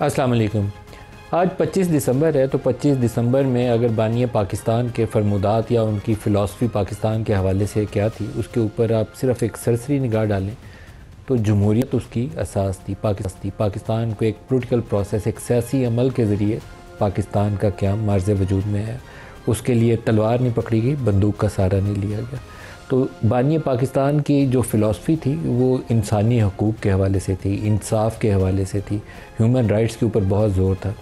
अस्सलाम वालेकुम। आज 25 दिसंबर है, तो 25 दिसंबर में अगर बानिया पाकिस्तान के फरमुदात या उनकी फ़िलासफ़ी पाकिस्तान के हवाले से क्या थी, उसके ऊपर आप सिर्फ़ एक सरसरी निगाह डालें तो जमहूरियत उसकी असास थी। पाकिस्तान को एक पॉलिटिकल प्रोसेस, एक सियासी अमल के ज़रिए पाकिस्तान का क़याम मार्ज़ वजूद में है। उसके लिए तलवार नहीं पकड़ी गई, बंदूक का सहारा नहीं लिया गया। तो बानिया पाकिस्तान की जो फ़िलासफ़ी थी वो इंसानी हकूक़ के हवाले से थी, इंसाफ के हवाले से थी, ह्यूमन राइट्स के ऊपर बहुत ज़ोर था,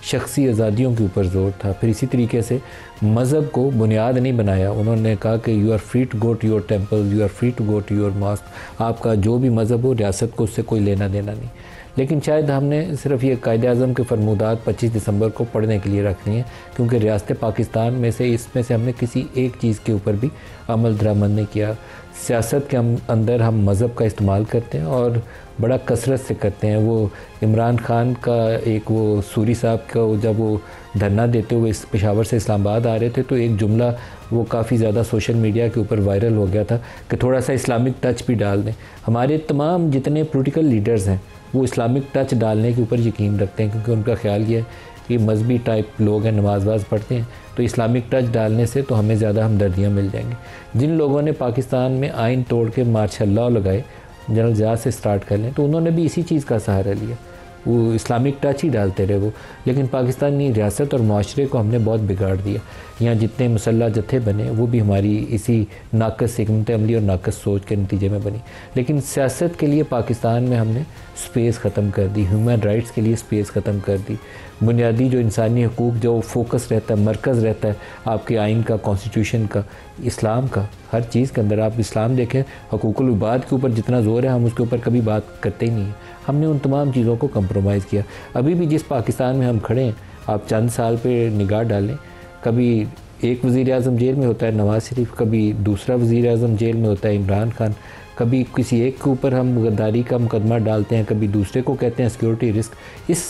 शख्सी आज़ादियों के ऊपर ज़ोर था। फिर इसी तरीके से मज़हब को बुनियाद नहीं बनाया। उन्होंने कहा कि you are free to go to your temple, you are free to go to your mosque. आपका जो भी मज़हब हो, रियासत को उससे कोई लेना देना नहीं। लेकिन शायद हमने सिर्फ ये कायदे-आज़म के फरमुदात 25 दिसंबर को पढ़ने के लिए रखनी है, क्योंकि रियासत पाकिस्तान में से इसमें से हमने किसी एक चीज़ के ऊपर भी अमल दरामद नहीं किया। सियासत के अंदर हम मज़हब का इस्तेमाल करते हैं और बड़ा कसरत से करते हैं। वो इमरान खान का एक वो सूरी साहब का जब वो धरना देते हुए इस पेशावर से इस्लामाबाद आ रहे थे, तो एक जुमला वो काफ़ी ज़्यादा सोशल मीडिया के ऊपर वायरल हो गया था कि थोड़ा सा इस्लामिक टच भी डाल दें। हमारे तमाम जितने पॉलिटिकल लीडर्स हैं वो इस्लामिक टच डालने के ऊपर यकीन रखते हैं, क्योंकि उनका ख्याल ये है कि मजहबी टाइप लोग हैं, नमाज वाज पढ़ते हैं, तो इस्लामिक टच डालने से तो हमें ज़्यादा हमदर्दियाँ मिल जाएंगी। जिन लोगों ने पाकिस्तान में आइन तोड़ के मार्शल लॉ लगाए, जनरल ज़िया से स्टार्ट कर लें, तो उन्होंने भी इसी चीज़ का सहारा लिया। वो इस्लामिक टच ही डालते रहे वो। लेकिन पाकिस्तानी रियासत और माशरे को हमने बहुत बिगाड़ दिया। यहाँ जितने मुसल्ला जत्थे बने वो भी हमारी इसी नाक़स हिकमत अमली और नाक़स सोच के नतीजे में बनी। लेकिन सियासत के लिए पाकिस्तान में हमने स्पेस ख़त्म कर दी, ह्यूमन राइट्स के लिए स्पेस ख़त्म कर दी। बुनियादी जो इंसानी हकूक़ जो फोकस रहता है, मरकज़ रहता है आपके आइन का, कॉन्स्टिट्यूशन का, इस्लाम का, हर चीज़ के अंदर आप इस्लाम देखें, हकूक़ुल इबाद के ऊपर जितना ज़ोर है हम उसके ऊपर कभी बात करते ही नहीं हैं। हमने उन तमाम चीज़ों को कंप्रोमाइज़ किया। अभी भी जिस पाकिस्तान में हम खड़े हैं, आप चंद साल पे निगाह डालें, कभी एक वज़ीर-ए-आज़म जेल में होता है नवाज़ शरीफ, कभी दूसरा वज़ीर-ए-आज़म जेल में होता है इमरान खान, कभी किसी एक के ऊपर हम गद्दारी का मुकदमा डालते हैं, कभी दूसरे को कहते हैं सिक्योरिटी रिस्क। इस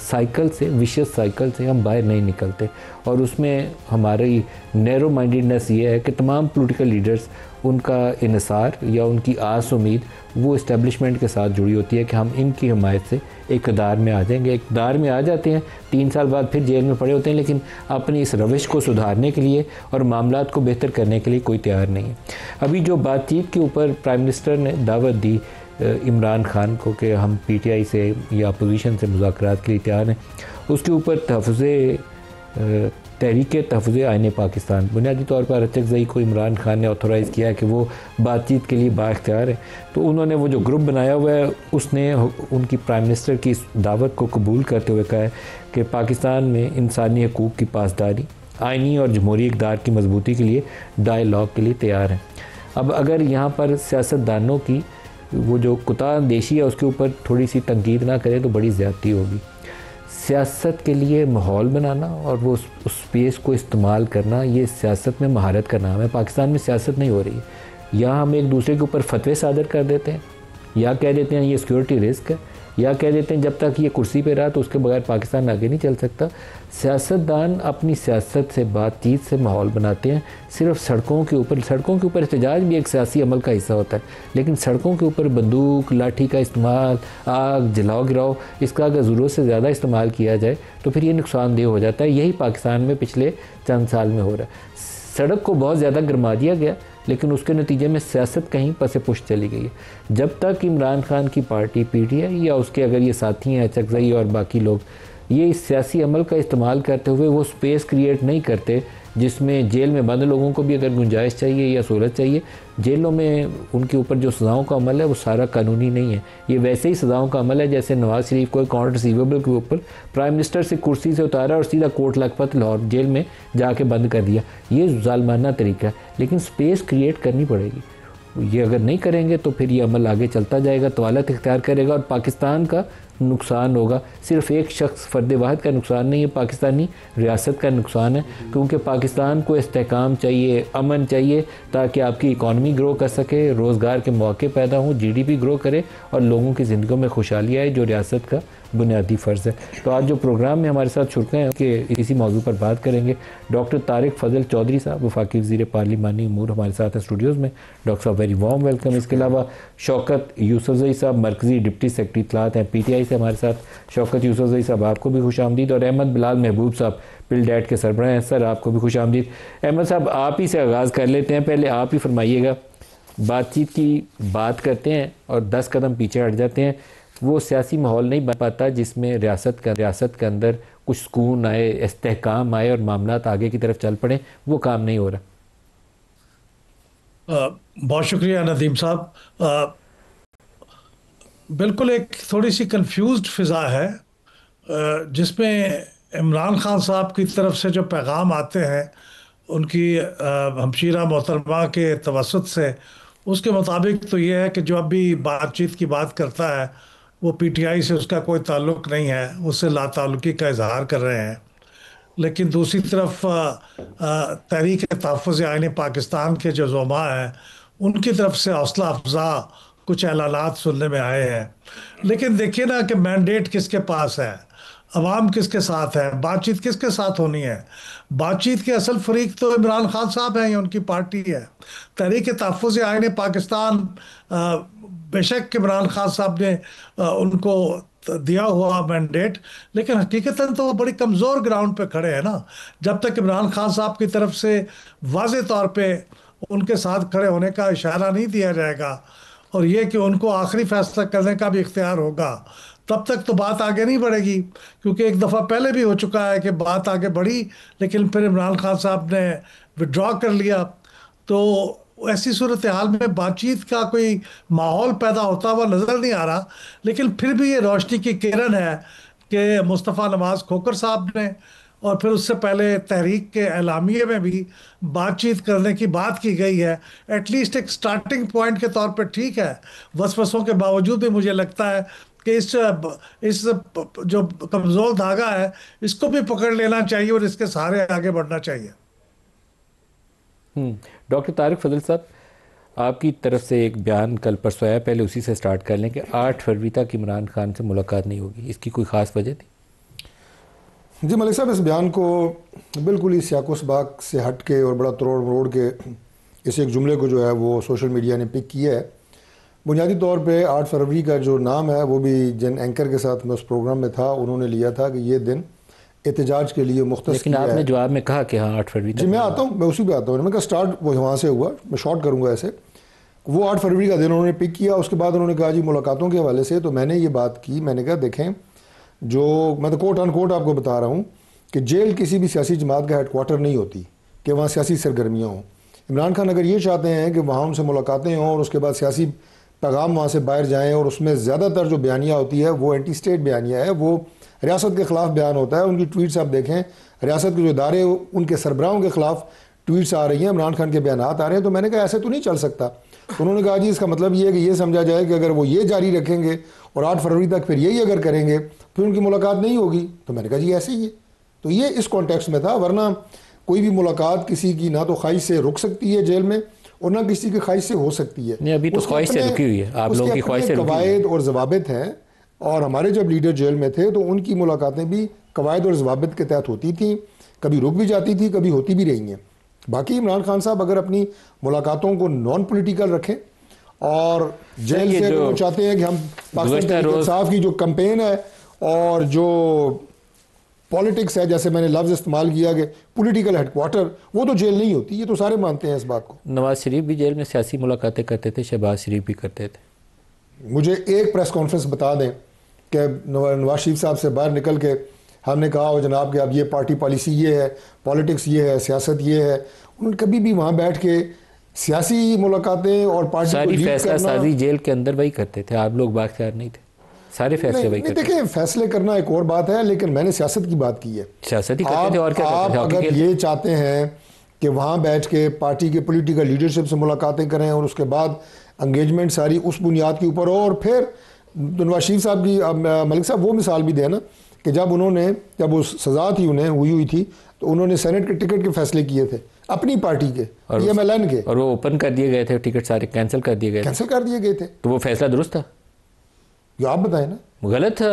साइकिल से, विशियस साइकिल से हम बाहर नहीं निकलते। और उसमें हमारी नैरो माइंडेडनेस ये है कि तमाम पॉलिटिकल लीडर्स, उनका इन्हिसार या उनकी आस उम्मीद वो इस्टेब्लिशमेंट के साथ जुड़ी होती है कि हम इनकी हमायत से इक़्तिदार में आ जाएंगे। इक़्तिदार में आ जाते हैं, 3 साल बाद फिर जेल में पड़े होते हैं, लेकिन अपनी इस रविश को सुधारने के लिए और मामलात को बेहतर करने के लिए कोई तैयार नहीं है। अभी जो बातचीत के ऊपर प्राइम मिनिस्टर ने दावत दी इमरान खान को कि हम PTI से या अपोजिशन से मुज़ाकरात के लिए तैयार हैं, उसके ऊपर तहरीक तहफ़्फ़ुज़ आइन पाकिस्तान, बुनियादी तौर पर अरचकज़ई को इमरान खान ने ऑथोराइज़ किया है कि वो बातचीत के लिए बाइख्तियार है। तो उन्होंने वो जो ग्रुप बनाया हुआ है, उसने उनकी प्राइम मिनिस्टर की इस दावत को कबूल करते हुए कहा है कि पाकिस्तान में इंसानी हकूक़ की पासदारी, आइनी और जमहूरी इक़्तिदार की मजबूती के लिए डायलॉग के लिए तैयार हैं। अब अगर यहाँ पर सियासतदानों की वो जो कुतानदेशी है उसके ऊपर थोड़ी सी तनकीद ना करें तो बड़ी ज़्यादती होगी। सियासत के लिए माहौल बनाना और वो उस स्पेस को इस्तेमाल करना, ये सियासत में महारत का नाम है। पाकिस्तान में सियासत नहीं हो रही है। या हम एक दूसरे के ऊपर फतवे सादर कर देते हैं, या कह देते हैं ये सिक्योरिटी रिस्क है, या कह देते हैं जब तक ये कुर्सी पे रहा तो उसके बगैर पाकिस्तान आगे नहीं चल सकता। सियासतदान अपनी सियासत से, बातचीत से माहौल बनाते हैं। सिर्फ सड़कों के ऊपर एहतजाज भी एक सियासी अमल का हिस्सा होता है, लेकिन सड़कों के ऊपर बंदूक, लाठी का इस्तेमाल, आग जलाओ गिराओ, इसका अगर ज़रूरत से ज़्यादा इस्तेमाल किया जाए तो फिर ये नुकसानदेह हो जाता है। यही पाकिस्तान में पिछले चंद साल में हो रहा है। सड़क को बहुत ज़्यादा गरमा दिया गया, लेकिन उसके नतीजे में सियासत कहीं पसे पुश चली गई है। जब तक इमरान खान की पार्टी PTI या उसके अगर ये साथी हैं अरचकज़ई और बाकी लोग ये इस सियासी अमल का इस्तेमाल करते हुए वो स्पेस क्रिएट नहीं करते जिसमें जेल में बंद लोगों को भी अगर गुंजाइश चाहिए या सहूलत चाहिए, जेलों में उनके ऊपर जो सज़ाओं का अमल है वो सारा कानूनी नहीं है। ये वैसे ही सज़ाओं का अमल है जैसे नवाज़ शरीफ को अकाउंट रिसीवेबल के ऊपर प्राइम मिनिस्टर से कुर्सी से उतारा और सीधा कोट लखपत लाहौर जेल में जाके बंद कर दिया। ये ज़ालिमाना तरीका है, लेकिन स्पेस क्रिएट करनी पड़ेगी। ये अगर नहीं करेंगे तो फिर ये अमल आगे चलता जाएगा, तवालत इख्तियार करेगा और पाकिस्तान का नुकसान होगा। सिर्फ एक शख्स फ़र्द वाहिद का नुकसान नहीं है, पाकिस्तानी रियासत का नुकसान है, क्योंकि पाकिस्तान को इस्तेहकाम चाहिए, अमन चाहिए, ताकि आपकी इकॉनमी ग्रो कर सके, रोज़गार के मौके पैदा हों, GDP ग्रो करे और लोगों की ज़िंदगियों में खुशहाली आए, जो रियासत का बुनियादी फ़र्ज़ है। तो आज जो प्रोग्राम में हमारे साथ शुरका हैं कि इसी मौजू पर बात करेंगे। डॉक्टर तारिक फजल चौधरी साहब वफाकी वज़ीर पार्लिमानी अमूर हमारे साथ हैं स्टूडियोज़ में। डॉक्टर साहब वेरी वार्म वेलकम। इसके अलावा शौकत यूसुफज़ई साहब मरकज़ी डिप्टी सेक्रेटरी इत्तलात हैं PTI से हमारे साथ। शौकत यूसुफज़ई साहब आपको भी खुश आमदीद। और अहमद बिलाल महबूब साहब पिलडैट के सरबराह हैं, सर आपको भी खुश आमदीद। अहमद साहब आप ही से आगाज़ कर लेते हैं, पहले आप ही फरमाइएगा, बातचीत की बात करते हैं और 10 कदम पीछे हट जाते हैं, वो सियासी माहौल नहीं बन पाता जिसमें रियासत के अंदर कुछ सुकून आए, इस्तेहकाम आए और मामलात आगे की तरफ चल पड़े, वो काम नहीं हो रहा। बहुत शुक्रिया नदीम साहब। बिल्कुल एक थोड़ी सी कंफ्यूज्ड फिज़ा है जिसमें इमरान खान साहब की तरफ से जो पैगाम आते हैं उनकी हमशीरा मोहतरमा के तवसत से, उसके मुताबिक तो ये है कि जो अभी बातचीत की बात करता है वो PTI से उसका कोई ताल्लुक़ नहीं है, उससे लाताल्लुकी का इजहार कर रहे हैं। लेकिन दूसरी तरफ तहरीक तहफ़्फ़ुज़ आईन पाकिस्तान के जो ज़ुमा हैं उनकी तरफ से हौसला अफजा कुछ ऐलानात सुनने में आए हैं। लेकिन देखिए ना कि मैंडेट किसके पास है, अवाम किसके साथ है, बातचीत किसके साथ होनी है। बातचीत के असल फरीक तो इमरान खान साहब हैं या उनकी पार्टी है। तहरीक तहफ़्फ़ुज़ आईन पाकिस्तान, बेशक इमरान खान साहब ने उनको दिया हुआ मैंडेट, लेकिन हकीकतन तो वो बड़ी कमज़ोर ग्राउंड पे खड़े हैं ना। जब तक इमरान खान साहब की तरफ से वाज़े तौर पे उनके साथ खड़े होने का इशारा नहीं दिया जाएगा और ये कि उनको आखिरी फैसला करने का भी इख्तियार होगा, तब तक तो बात आगे नहीं बढ़ेगी। क्योंकि एक दफ़ा पहले भी हो चुका है कि बात आगे बढ़ी लेकिन फिर इमरान खान साहब ने विड्रॉ कर लिया। तो ऐसी सूरत हाल में बातचीत का कोई माहौल पैदा होता हुआ नज़र नहीं आ रहा। लेकिन फिर भी ये रोशनी की किरण है कि मुस्तफ़ा नवाज़ खोखर साहब ने और फिर उससे पहले तहरीक के एलामिये में भी बातचीत करने की बात की गई है। एटलीस्ट एक स्टार्टिंग पॉइंट के तौर पर ठीक है। वसवसों के बावजूद भी मुझे लगता है कि इस जो कमज़ोर धागा है इसको भी पकड़ लेना चाहिए और इसके सहारे आगे बढ़ना चाहिए। डॉक्टर तारिक फजल साहब, आपकी तरफ से एक बयान कल परसों आया, पहले उसी से स्टार्ट कर लें कि 8 फरवरी तक इमरान खान से मुलाकात नहीं होगी, इसकी कोई ख़ास वजह थी? जी मलिक साहब, इस बयान को बिल्कुल ही सियाको सबाक से हट के और बड़ा तरोड़ मरोड़ के इस एक जुमले को जो है वो सोशल मीडिया ने पिक किया है। बुनियादी तौर पे 8 फरवरी का जो नाम है वो भी जिन एंकर के साथ मैं उस प्रोग्राम में था उन्होंने लिया था कि ये दिन एहतजाज के लिए मुख्तस लेकिन आपने जवाब में कहा कि हाँ 8 फरवरी। जी मैं आता हूँ, मैं उसी पे आता हूँ। मैं कहा स्टार्ट वो वहाँ से हुआ, मैं शॉर्ट करूँगा ऐसे। वो 8 फरवरी का दिन उन्होंने पिक किया। उसके बाद उन्होंने कहा जी मुलाकातों के हवाले से, तो मैंने ये बात की, मैंने कहा देखें, जो मैं तो कोट अनकोट आपको बता रहा हूँ कि जेल किसी भी सियासी जमात का हेडक्वार्टर नहीं होती कि वहाँ सियासी सरगर्मियाँ हों। इमरान खान अगर ये चाहते हैं कि वहाँ उनसे मुलाकातें हों और उसके बाद सियासी पैगाम वहाँ से बाहर जाएँ, और उसमें ज़्यादातर जो बयानिया होती है वो एंटी स्टेट बयानिया है, वो रियासत के ख़िलाफ़ बयान होता है। उनकी ट्वीट्स आप देखें, रियासत के जो इदारे उनके सरबराहों के ख़िलाफ़ ट्वीट्स आ रही हैं, इमरान खान के बयानात आ रहे हैं। तो मैंने कहा ऐसे तो नहीं चल सकता। तो उन्होंने कहा जी इसका मतलब ये है कि ये समझा जाए कि अगर वो ये जारी रखेंगे और 8 फरवरी तक फिर यही अगर करेंगे फिर उनकी मुलाकात नहीं होगी। तो मैंने कहा जी ऐसे ही है। तो ये इस कॉन्टेक्स्ट में था, वरना कोई भी मुलाकात किसी की ना तो ख्वाहिश से रुक सकती है जेल में और ना किसी की ख्वाहिश से हो सकती है। नहीं, अभी तो ख्वाहिश से रुकी हुई है, आप लोगों की ख्वाहिश से रुकी हुई है। कवायद और ज़वाबित हैं, और हमारे जब लीडर जेल में थे तो उनकी मुलाकातें भी कवायद और ज़वाबित के तहत होती थी, कभी रुक भी जाती थी, कभी होती भी रही हैं। बाकी इमरान खान साहब अगर अपनी मुलाकातों को नॉन पॉलिटिकल रखें और जेल से वो चाहते हैं कि हम पाकिस्तान इंसाफ की जो कैंपेन है और जो पॉलिटिक्स है, जैसे मैंने लफ्ज़ इस्तेमाल किया कि पॉलिटिकल हेडक्वार्टर, वो तो जेल नहीं होती, ये तो सारे मानते हैं इस बात को। नवाज शरीफ भी जेल में सियासी मुलाकातें करते थे, शहबाज शरीफ भी करते थे। मुझे एक प्रेस कॉन्फ्रेंस बता दें कि नवाज शरीफ साहब से बाहर निकल के हमने कहा हो जनाब कि अब ये पार्टी पॉलिसी ये है, पॉलिटिक्स ये है, सियासत ये है। उन्होंने कभी भी वहाँ बैठ के सियासी मुलाकातें और पार्टी सारी फैसला साजी जेल के अंदर वही करते थे, आप लोग बाख्तियार नहीं थे, सारे फैसले वही करते थे। देखिए फैसले करना एक और बात है, लेकिन मैंने सियासत की बात की है। सियासत ही करते थे और क्या करते थे? आप अगर ये चाहते हैं कि वहाँ बैठ के पार्टी के पॉलिटिकल लीडरशिप से मुलाकातें करें और उसके बाद एंगेजमेंट सारी उस बुनियाद के ऊपर हो, और फिर नवाज शरीफ साहब की मलिक साहब वो मिसाल भी देना कि जब वो सज़ा थी उन्हें हुई थी तो उन्होंने सेनेट के टिकट के फैसले किए थे अपनी पार्टी के, PMLN के, और वो ओपन कर दिए गए थे, टिकट सारे कैंसिल कर दिए गए थे। तो वो फैसला दुरुस्त था? ये आप बताएं ना। गलत था।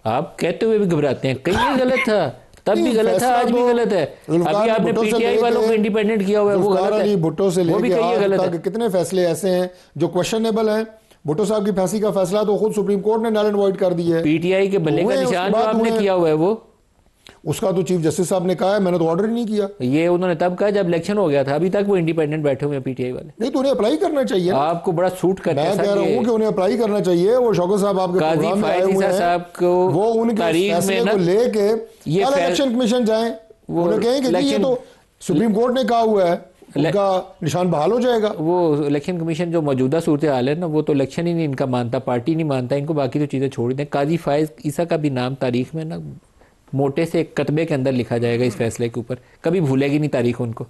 आप कहते हुए भी घबराते हैं, कहीं ये गलत था, तब भी गलत था, आज भी गलत है। अभी आपने पीटीआई वालों को इंडिपेंडेंट किया हुआ है, वो गलत है। भुट्टो से लेके आज तक कितने फैसले ऐसे हैं जो क्वेश्चनेबल हैं। भुट्टो साहब की फांसी का फैसला तो खुद सुप्रीम कोर्ट ने नल एंड वॉइड कर दिया है। पीटीआई के बल्ले का निशान जो आपने किया हुआ है, वो उसका तो चीफ जस्टिस साहब ने कहा है, मैंने तो ऑर्डर ही नहीं किया। ये उन्होंने तब कहा जब इलेक्शन हो गया था, अभी तक वो इंडिपेंडेंट बैठे हुए हैं पीटीआई वाले। नहीं तो उन्हें अप्लाई करना चाहिए। आपको बड़ा सूट करता है। मैं कह रहा हूँ कि उन्हें अप्लाई करना चाहिए। वो शौकत साहब आपके प्रोग्राम में आए हुए हैं, वो उनके फैसले को लेके इलेक्शन कमीशन जाएं, उन्हें कहें कि ये तो सुप्रीम कोर्ट ने कहा हुआ है, उनका निशान बहाल हो जाएगा। वो इलेक्शन कमीशन जो मौजूदा सूरत हाल है ना, वो तो इलेक्शन ही नहीं इनका मानता, पार्टी नहीं मानता इनको, बाकी तो चीज़ें छोड़ दें। काजी फायज ईसा का भी नाम तारीख में ना मोटे से एक कतबे के अंदर लिखा जाएगा इस फैसले के ऊपर, कभी भूलेगी नहीं तारीख उनको।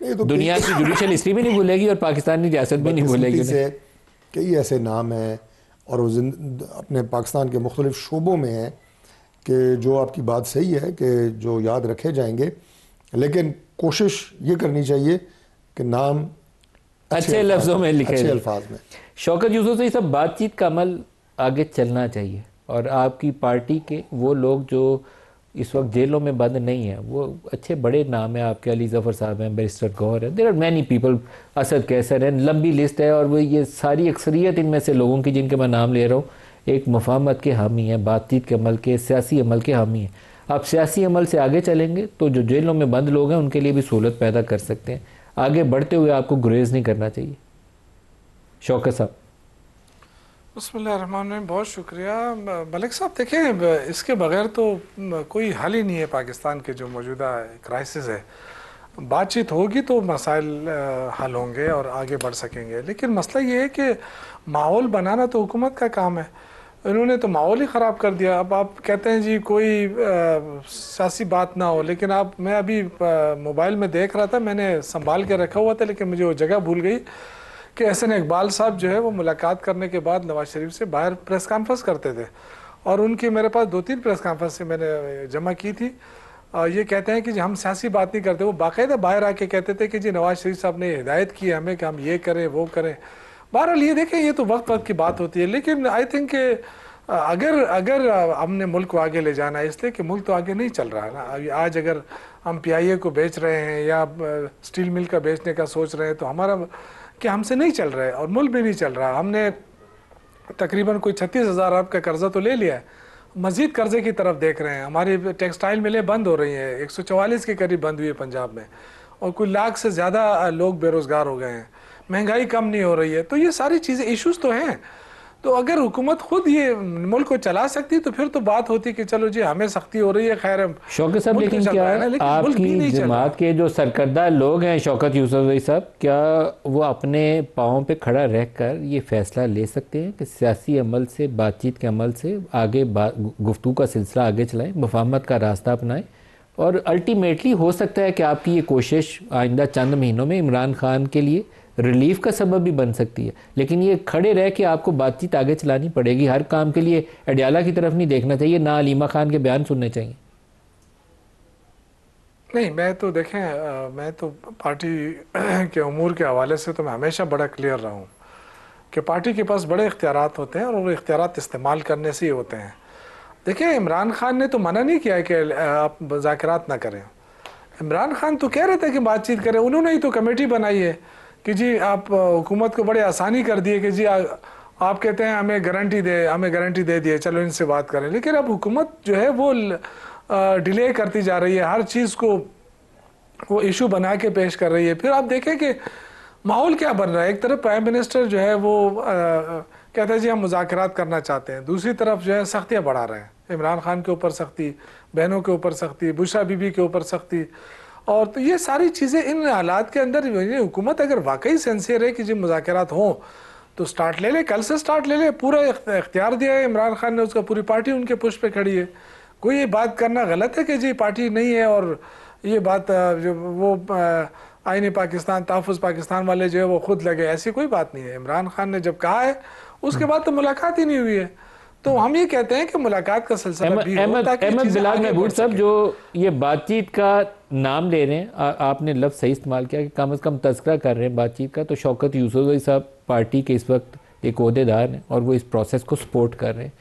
तो दुनिया की जुडिशल हिस्ट्री भी नहीं भूलेगी और पाकिस्तानी रियासत भी नहीं भूलेगी। कई ऐसे नाम हैं और वो अपने पाकिस्तान के मुख्तलिफ शोबों में हैं कि जो आपकी बात सही है कि जो याद रखे जाएंगे, लेकिन कोशिश ये करनी चाहिए कि नाम अच्छे लफ्ज़ों में लिखे, अच्छे अल्फाज में। शौकत यूसुफ से ये सब बातचीत का अमल आगे चलना चाहिए और आपकी पार्टी के वो लोग जो इस वक्त जेलों में बंद नहीं है, वो अच्छे बड़े नाम है आपके। अली जफ़र साहब हैं, बैरिस्टर गौहर है, there are many people, Asad Qaiser है, लंबी लिस्ट है। और वो ये सारी अक्सरियत इनमें से लोगों की जिनके मैं नाम ले रहा हूँ, एक मुफाहमत के हामी हैं, बातचीत के अमल के, सियासी अमल के हामी हैं। आप सियासी अमल से आगे चलेंगे तो जो जेलों में बंद लोग हैं उनके लिए भी सहूलत पैदा कर सकते हैं। आगे बढ़ते हुए आपको गुरेज नहीं करना चाहिए। शौकत साहब। बिस्मिल्लाहिर्रहमानिर्रहीम, बहुत शुक्रिया मलिक साहब। देखें, इसके बगैर तो कोई हल ही नहीं है पाकिस्तान के जो मौजूदा क्राइसिस है। बातचीत होगी तो मसाइल हल होंगे और आगे बढ़ सकेंगे, लेकिन मसला ये है कि माहौल बनाना तो हुकूमत का काम है। इन्होंने तो माहौल ही ख़राब कर दिया। अब आप कहते हैं जी कोई सियासी बात ना हो, लेकिन मैं अभी मोबाइल में देख रहा था, मैंने संभाल के रखा हुआ था, लेकिन मुझे वो जगह भूल गई कि एहसन इकबाल साहब जो है वो मुलाकात करने के बाद नवाज शरीफ से बाहर प्रेस कॉन्फ्रेंस करते थे, और उनकी मेरे पास 2-3 प्रेस कॉन्फ्रेंस मैंने जमा की थी। ये कहते हैं कि जी हम सियासी बात नहीं करते। वो बाकायदा बाहर आके कहते थे कि जी नवाज शरीफ साहब ने हिदायत की हमें कि हम ये करें वो करें। बहरहाल ये देखें, ये तो वक्त वक्त की बात होती है, लेकिन आई थिंक अगर हमने मुल्क को आगे ले जाना है, इसलिए कि मुल्क तो आगे नहीं चल रहा है ना। आज अगर हम PIA को बेच रहे हैं या स्टील मिल का बेचने का सोच रहे हैं तो हमारा कि हमसे नहीं चल रहा है और मुल्क भी नहीं चल रहा। हमने तकरीबन कोई 36,000 अरब का कर्जा तो ले लिया है, मज़ीद कर्जे की तरफ देख रहे हैं। हमारी टेक्सटाइल मिलें बंद हो रही हैं, 144 के करीब बंद हुई है पंजाब में, और कोई लाख से ज़्यादा लोग बेरोज़गार हो गए हैं, महंगाई कम नहीं हो रही है। तो ये सारी चीज़ें इश्यूज़ तो हैं। तो अगर हुकूमत खुद ये मुल्क को चला सकती तो फिर तो बात होती कि चलो जी हमें सख्ती हो रही है, खैर। शौकत साहब, लेकिन क्या आपकी जमात के जो सरकर्दा लोग हैं शौकत यूसुफ साहब, क्या वो अपने पाँव पे खड़ा रहकर ये फैसला ले सकते हैं कि सियासी अमल से, बातचीत के अमल से आगे गुफ्तगू का सिलसिला आगे चलाएं, मुफाहमत का रास्ता अपनाएं, और अल्टीमेटली हो सकता है कि आपकी ये कोशिश आइंदा चंद महीनों में इमरान खान के लिए रिलीफ का सबब भी बन सकती है। लेकिन ये खड़े रह के आपको बातचीत आगे चलानी पड़ेगी। हर काम के लिए अडियाला की तरफ नहीं देखना चाहिए, ना अलीमा खान के बयान सुनने चाहिए। नहीं, मैं तो देखें, मैं तो पार्टी के उमूर के हवाले से तो मैं हमेशा बड़ा क्लियर रहा हूँ कि पार्टी के पास बड़े इख्तियारात होते हैं और वो इख्तियारात इस्तेमाल करने से ही होते हैं। देखिए, इमरान खान ने तो मना नहीं किया कि आप मुज़ाकरात ना करें। इमरान खान तो कह रहे थे कि बातचीत करें, उन्होंने ही तो कमेटी बनाई है कि जी आप हुकूमत को बड़े आसानी कर दिए कि जी आप कहते हैं हमें गारंटी दे दिए, चलो इनसे बात करें। लेकिन अब हुकूमत जो है वो डिले करती जा रही है, हर चीज़ को वो इशू बना के पेश कर रही है। फिर आप देखें कि माहौल क्या बन रहा है। एक तरफ प्राइम मिनिस्टर जो है वो कहता है जी हम मुज़ाकरात करना चाहते हैं, दूसरी तरफ जो है सख्तियाँ बढ़ा रहे हैं, इमरान खान के ऊपर सख्ती, बहनों के ऊपर सख्ती, बुशरा बीबी के ऊपर सख्ती। और तो ये सारी चीज़ें इन हालात के अंदर हुकूमत अगर वाकई सिंसियर है कि जी मुज़ाकरात हों तो स्टार्ट ले ले, कल से स्टार्ट ले ले। पूरा इख्तियार दिया है इमरान खान ने, उसका पूरी पार्टी उनके पुश पे खड़ी है। कोई ये बात करना गलत है कि जी पार्टी नहीं है, और ये बात जो वो आईनी पाकिस्तान, तहफ़्फ़ुज़ पाकिस्तान वाले जो है वो खुद लगे, ऐसी कोई बात नहीं है। इमरान खान ने जब कहा है उसके बाद तो मुलाकात ही नहीं हुई है। तो हम ये कहते हैं कि मुलाकात का सिलसिला भी हो ताकि अहमद बिलाल महबूब साहब जो ये बातचीत का नाम ले रहे हैं, आपने लफ्ज़ सही इस्तेमाल किया कि कम से कम तज़किरा कर रहे हैं बातचीत का, तो शौकत यूसुफ साहब पार्टी के इस वक्त एक ओहदेदार हैं और वो इस प्रोसेस को सपोर्ट कर रहे हैं।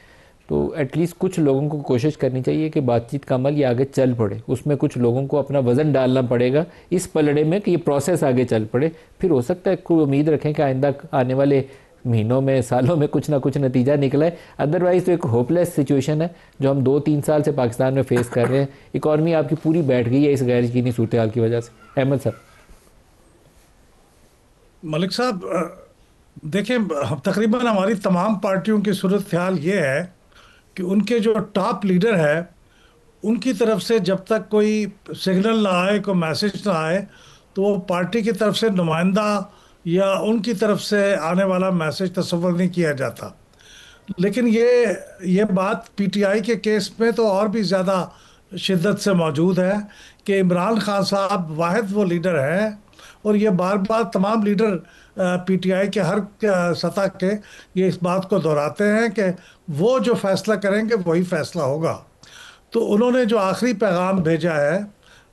तो एटलीस्ट कुछ लोगों को कोशिश करनी चाहिए कि बातचीत का अमल ये आगे चल पड़े, उसमें कुछ लोगों को अपना वज़न डालना पड़ेगा इस पलड़े में कि ये प्रोसेस आगे चल पड़े। फिर हो सकता है कोई उम्मीद रखें कि आइंदा आने वाले महीनों में, सालों में कुछ ना कुछ नतीजा निकला है। अदरवाइज़ तो एक होपलेस सिचुएशन है जो हम 2-3 साल से पाकिस्तान में फेस कर रहे हैं। इकॉनमी आपकी पूरी बैठ गई है इस गैर यकीनी सूरत हाल की वजह से। अहमद साहब। मलिक साहब, देखें, तकरीबन हमारी तमाम पार्टियों की सूरत हाल ये है कि उनके जो टॉप लीडर है उनकी तरफ से जब तक कोई सिग्नल ना आए, कोई मैसेज ना आए, तो वो पार्टी की तरफ से नुमाइंदा या उनकी तरफ से आने वाला मैसेज तस्वर नहीं किया जाता। लेकिन ये बात पीटीआई के केस में तो और भी ज़्यादा शिद्दत से मौजूद है कि इमरान खान साहब वाहिद वो लीडर हैं, और ये बार बार तमाम लीडर पीटीआई के हर सतह के ये इस बात को दोहराते हैं कि वो जो फैसला करेंगे वही फैसला होगा। तो उन्होंने जो आखिरी पैगाम भेजा है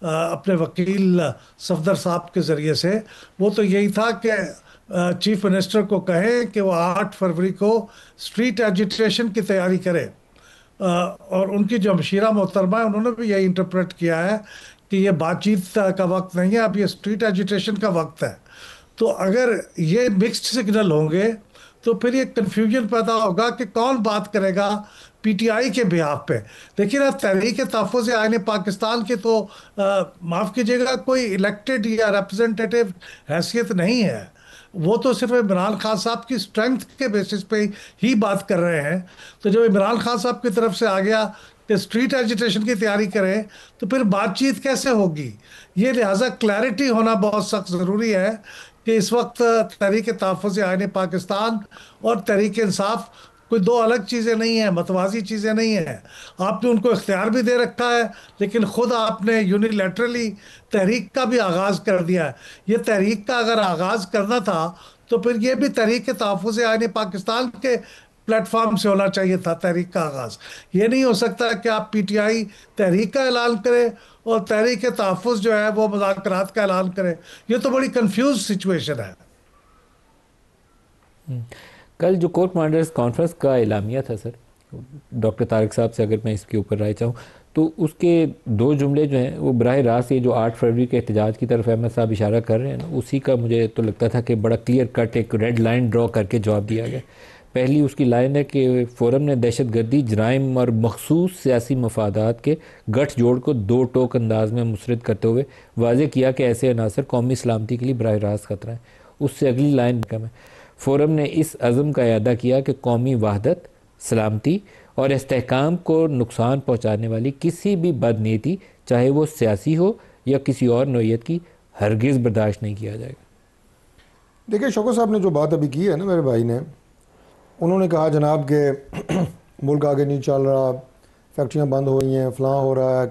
अपने वकील सफदर साहब के ज़रिए से, वो तो यही था कि चीफ मिनिस्टर को कहें कि वो 8 फरवरी को स्ट्रीट एजिटेशन की तैयारी करे। और उनकी जो हमशीरा मोहतरमा है उन्होंने भी यही इंटरप्रेट किया है कि ये बातचीत का वक्त नहीं है, अब ये स्ट्रीट एजिटेशन का वक्त है। तो अगर ये मिक्स्ड सिग्नल होंगे तो फिर ये कन्फ्यूजन पैदा होगा कि कौन बात करेगा पीटीआई के बिहाफ पे। लेकिन अब तहरीक तहफ़्फ़ुज़ आईन पाकिस्तान के तो माफ़ कीजिएगा कोई इलेक्टेड या रिप्रेजेंटेटिव हैसियत नहीं है, वो तो सिर्फ इमरान खान साहब की स्ट्रेंथ के बेसिस पे ही बात कर रहे हैं। तो जब इमरान खान साहब की तरफ से आ गया कि स्ट्रीट एजिटेशन की तैयारी करें तो फिर बातचीत कैसे होगी? ये लिहाजा क्लैरिटी होना बहुत सख्त ज़रूरी है कि इस वक्त तहरीक तहफ़्फ़ुज़ आईन पाकिस्तान और तहरीक इंसाफ कोई दो अलग चीज़ें नहीं हैं, मतवाजी चीज़ें नहीं हैं। आपने उनको इख्तियार भी दे रखा है, लेकिन ख़ुद आपने यूनिलैटरली तहरीक का भी आगाज़ कर दिया है। ये तहरीक का अगर आगाज़ करना था तो फिर ये भी तहरीक तहफ़्फ़ुज़ आईन पाकिस्तान के प्लेटफॉर्म से होना चाहिए था तहरीक का आगाज़। ये नहीं हो सकता कि आप पीटीआई तहरीक का ऐलान करें और तहरीक तहफ़्फ़ुज़ जो है वो मुज़ाकरात का ऐलान करें। ये तो बड़ी कंफ्यूज सिचुएशन है। कल जो कोर कमांडर्स कॉन्फ्रेंस का एलामिया था सर, डॉक्टर तारिक साहब से अगर मैं इसके ऊपर राय चाहूँ तो उसके 2 जुमले जो हैं वो बराह रास्त ये जो 8 फरवरी के एहतजाज की तरफ अहमद साहब इशारा कर रहे हैं ना, उसी का मुझे तो लगता था कि बड़ा क्लियर कट एक रेड लाइन ड्रॉ करके जवाब दिया गया। पहली उसकी लाइन है कि फ़ोरम ने दहशत गर्दी, जराइम और मखसूस सियासी मफादात के गठ जोड़ को 2 टोक अंदाज में मुसरद करते हुए वाज़े किया कि ऐसे अनासर कौमी सलामती के लिए बराह रास्त ख़तरा है। उससे अगली लाइन कम है, फ़ोरम ने इस अज़म का अदा किया कि कौमी वहदत, सलामती और इस्तेहकाम को नुकसान पहुँचाने वाली किसी भी बदनीति, चाहे वो सियासी हो या किसी और नौइयत की, हरगिज़ बर्दाश्त नहीं किया जाएगा। देखिए शौकत साहब ने जो बात अभी की है ना, मेरे भाई ने, उन्होंने कहा जनाब के मुल्क आगे नहीं चल रहा, फैक्ट्रियाँ बंद हो रही हैं, फ़लाँ हो रहा है,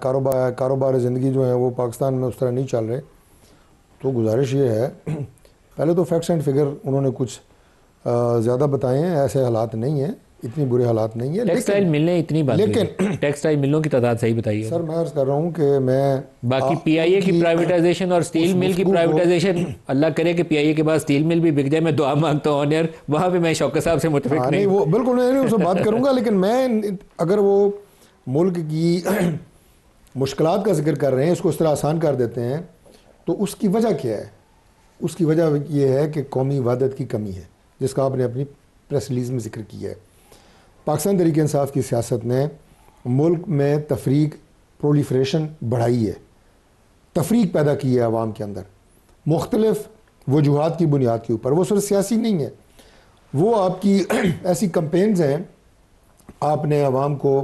कारोबार ज़िंदगी जो है वो पाकिस्तान में उस तरह नहीं चल रहे। तो गुजारिश ये है, पहले तो फैक्ट्स एंड फिगर उन्होंने कुछ ज़्यादा बताए हैं, ऐसे हालात नहीं हैं, इतनी बुरे हालात नहीं है। टेक्सटाइल मिलने इतनी बात, लेकिन टेक्सटाइल मिलों की तादाद सही बताइए सर। मैं अर्ज़ कर रहा हूँ कि मैं बाकी पीआईए की प्राइवेटाइजेशन और स्टील मिल की प्राइवेटाइजेशन, अल्लाह करे कि पीआईए के बाद स्टील मिल भी बिक जाए, मैं दुआ मांगता हूँ ऑनर, वहाँ पे मैं शौकत साहब से मुतफिक नहीं। वो बिल्कुल नहीं, उससे बात करूँगा, लेकिन मैं अगर वो मुल्क की मुश्किलात का जिक्र कर रहे हैं, इसको इस तरह आसान कर देते हैं, तो उसकी वजह क्या है? उसकी वजह यह है कि कौमी वहदत की कमी है, जिसका आपने अपनी प्रेस रिलीज़ में जिक्र किया है। पाकिस्तान तहरीक इंसाफ की सियासत ने मुल्क में तफरीक, प्रोलिफरेशन बढ़ाई है, तफरीक पैदा की है आवाम के अंदर मुख्तलिफ वजूहात की बुनियाद के ऊपर। वो सिर्फ सियासी नहीं है, वो आपकी ऐसी कंपेन्स हैं, आपने आवाम को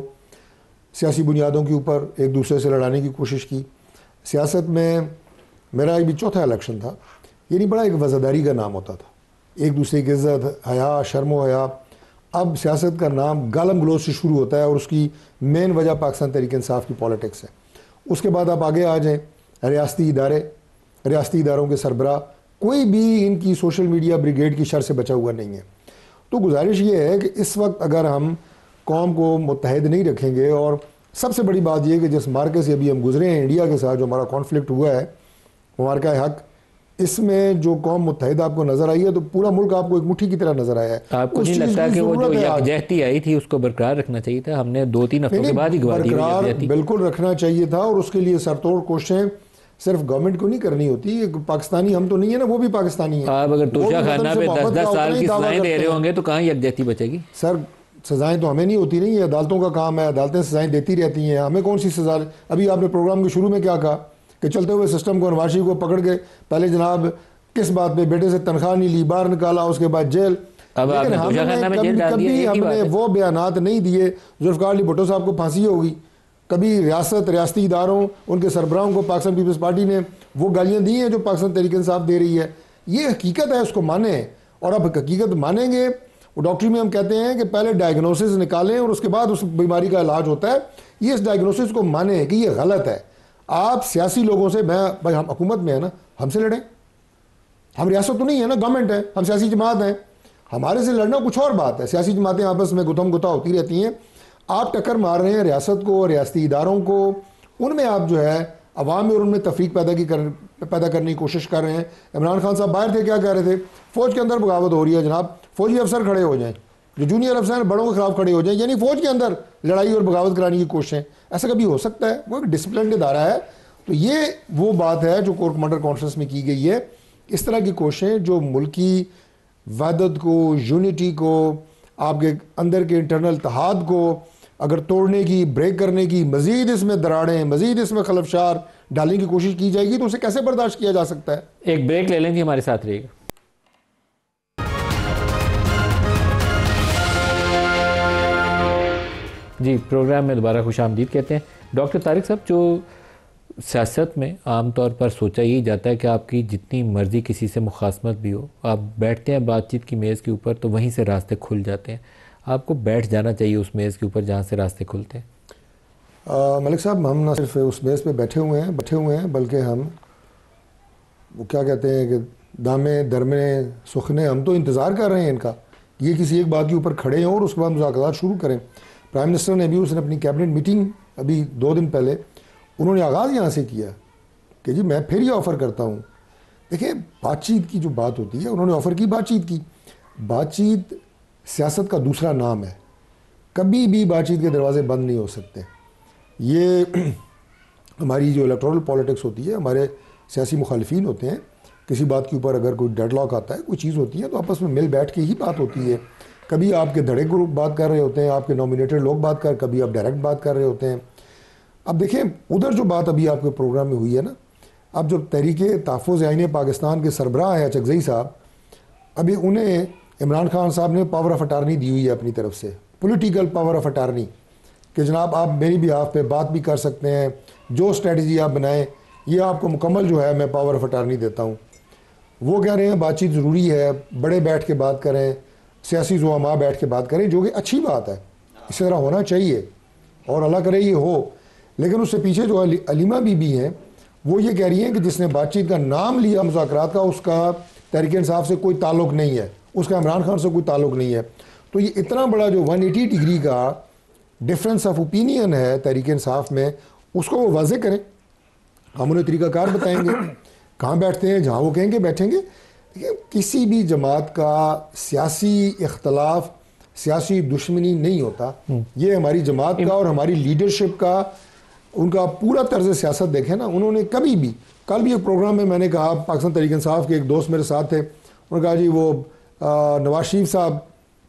सियासी बुनियादों के ऊपर एक दूसरे से लड़ाने की कोशिश की। सियासत में मेरा अभी चौथा इलेक्शन था, यानी बड़ा एक वज़ादारी का नाम होता था, एक दूसरे की इज़्ज़त, हया, शर्म हया। अब सियासत का नाम गालम गलोच से शुरू होता है और उसकी मेन वजह पाकिस्तान तहरीक इंसाफ की पॉलिटिक्स है। उसके बाद आप आगे आ जाएँ, रियासती इदारे, रियासती इदारों के सरबराह, कोई भी इनकी सोशल मीडिया ब्रिगेड की शर से बचा हुआ नहीं है। तो गुजारिश ये है कि इस वक्त अगर हम कौम को मुत्तहद नहीं रखेंगे, और सबसे बड़ी बात यह है कि जिस मार्के से अभी हम गुजरे हैं इंडिया के साथ, जो हमारा कॉन्फ्लिक्ट हुआ है, वो मार्का हक इसमें जो कौम मुत्तहिद आपको नजर आई है तो पूरा मुल्क आपको एक मुट्ठी की तरह नजर आया है। आपको नहीं लगता कि वो जो यकजहती आई थी उसको बरकरार रखना चाहिए था? हमने 2-3 हफ्तों के बाद ही गवा दी। बरकरार बिल्कुल रखना चाहिए था, और उसके लिए सरतोड़ कोशिशें सिर्फ गवर्नमेंट को नहीं करनी होती। पाकिस्तानी हम तो नहीं है ना, वो भी पाकिस्तानी है। आप अगर तोशा खाना पे 10-10 साल की सजाएं दे रहे होंगे तो कहाँ यकजहती बचेगी? सर सजाएं तो हमें नहीं होती, नहीं है, अदालतों का काम है, अदालतें सजाएं देती रहती हैं, हमें कौन सी सजा। अभी आपने प्रोग्राम के शुरू में क्या कहा कि चलते हुए सिस्टम को, नवाज शरीफ को पकड़ के पहले जनाब किस बात पे, बेटे से तनख्वाह नहीं ली, बाहर निकाला, उसके बाद जेल। लेकिन कभी हमने वो बयानात नहीं दिए। जुल्फ़िकार अली भुट्टो साहब को फांसी होगी, कभी रियासत, रियासती इदारों, उनके सरबराहों को पाकिस्तान पीपल्स पार्टी ने वो गालियाँ दी हैं जो पाकिस्तान तहरीक इंसाफ दे रही है। ये हकीकत है, उसको माने। और अब हकीकत मानेंगे, वो डॉक्टरी में हम कहते हैं कि पहले डायग्नोसिस निकालें और उसके बाद उस बीमारी का इलाज होता है। ये इस डायग्नोसिस को माने कि ये गलत है। आप सियासी लोगों से, मैं भाई हम हुकूमत में है ना, हमसे लड़ें, हम रियासत तो नहीं है ना, गवर्नमेंट है, हम सियासी जमात हैं, हमारे से लड़ना कुछ और बात है। सियासी जमातें आपस में गुथम गुथा होती रहती हैं। आप टक्कर मार रहे हैं रियासत को, रियासती इदारों को, उनमें आप जो है अवाम में और उनमें तफरीक पैदा करने की कोशिश कर रहे हैं। इमरान खान साहब बाहर थे, क्या कह रहे थे? फौज के अंदर बगावत हो रही है जनाब, फौजी अफसर खड़े हो जाएं, जो जूनियर अफसर हैं बड़ों के खिलाफ खड़े हो जाएं, यानी फौज के अंदर लड़ाई और बगावत कराने की कोशिशें। ऐसा कभी हो सकता है? वो एक डिसिप्लिन इदारा है। तो ये वो बात है जो कोर कमांडर कॉन्फ्रेंस में की गई है। इस तरह की कोशिशें जो मुल्की वहदत को, यूनिटी को, आपके अंदर के इंटरनल इत्तेहाद को अगर तोड़ने की, ब्रेक करने की, मजीद इसमें दराड़ें, मजीद इसमें खलफशार डालने की कोशिश की जाएगी तो उसे कैसे बर्दाश्त किया जा सकता है? एक ब्रेक ले लें जी, हमारे साथ रहिएगा। जी, प्रोग्राम में दोबारा खुश आमदीद कहते हैं। डॉक्टर तारिक साहब, जो सियासत में आम तौर पर सोचा यही जाता है कि आपकी जितनी मर्ज़ी किसी से मुखासमत भी हो, आप बैठते हैं बातचीत की मेज़ के ऊपर तो वहीं से रास्ते खुल जाते हैं। आपको बैठ जाना चाहिए उस मेज़ के ऊपर जहाँ से रास्ते खुलते हैं। मलिक साहब, हम ना सिर्फ उस मेज़ पे बैठे हुए हैं बल्कि हम वो क्या कहते हैं कि दामे दरमे सुखने, हम तो इंतज़ार कर रहे हैं इनका, ये किसी एक बात के ऊपर खड़े हों और उसके बाद मुज़ाकरात शुरू करें। प्राइम मिनिस्टर ने भी उसने अपनी कैबिनेट मीटिंग अभी 2 दिन पहले उन्होंने आगाज़ यहाँ से किया कि जी मैं फिर ये ऑफ़र करता हूँ। देखिए, बातचीत की जो बात होती है, उन्होंने ऑफ़र की बातचीत की। बातचीत सियासत का दूसरा नाम है, कभी भी बातचीत के दरवाजे बंद नहीं हो सकते। ये हमारी जो इलेक्टोरल पॉलिटिक्स होती है, हमारे सियासी मुखालिफिन होते हैं, किसी बात के ऊपर अगर कोई डेडलॉक आता है, कोई चीज़ होती है, तो आपस में मिल बैठ के ही बात होती है। कभी आपके धड़े ग्रुप बात कर रहे होते हैं, आपके नॉमिनेटेड लोग बात कर, कभी आप डायरेक्ट बात कर रहे होते हैं। अब देखें, उधर जो बात अभी आपके प्रोग्राम में हुई है ना, अब जो तहरीके तहफ़्फ़ुज़ आईन पाकिस्तान के सरबराह हैं चकज़ई साहब, अभी उन्हें इमरान खान साहब ने पावर ऑफ अटारनी दी हुई है अपनी तरफ से, पॉलिटिकल पावर ऑफ अटारनी, कि जनाब आप मेरी बिहाफ पे बात भी कर सकते हैं, जो स्ट्रेटजी आप बनाएं ये आपको मुकम्मल जो है मैं पावर ऑफ अटारनी देता हूँ। वो कह रहे हैं बातचीत ज़रूरी है, बड़े बैठ के बात करें, सियासी ज़ुआमा बैठ के बात करें, जो कि अच्छी बात है, इसी तरह होना चाहिए और अल्लाह करे ये हो। लेकिन उससे पीछे जो अलीमा बीबी हैं वो ये कह रही हैं कि जिसने बातचीत का नाम लिया मुज़ाकरात का, उसका तहरीक इंसाफ से कोई ताल्लुक़ नहीं है, उसका इमरान खान से कोई ताल्लुक़ नहीं है। तो ये इतना बड़ा जो 180 डिग्री का डिफरेंस ऑफ ओपिनियन है तहरीक इंसाफ में, उसको वो वाज़े करें, हम उन्हें तरीक़ाकार बताएंगे, कहाँ बैठते हैं, जहाँ वो कहेंगे बैठेंगे। देखिए, किसी भी जमात का सियासी इख्तलाफ, सियासी दुश्मनी नहीं होता। ये हमारी जमात का और हमारी लीडरशिप का, उनका पूरा तर्ज सियासत देखें ना, उन्होंने कभी भी, कल भी एक प्रोग्राम में मैंने कहा, पाकिस्तान तहरीक इंसाफ के एक दोस्त मेरे साथ थे, उन्होंने कहा जी वो नवाज शरीफ साहब,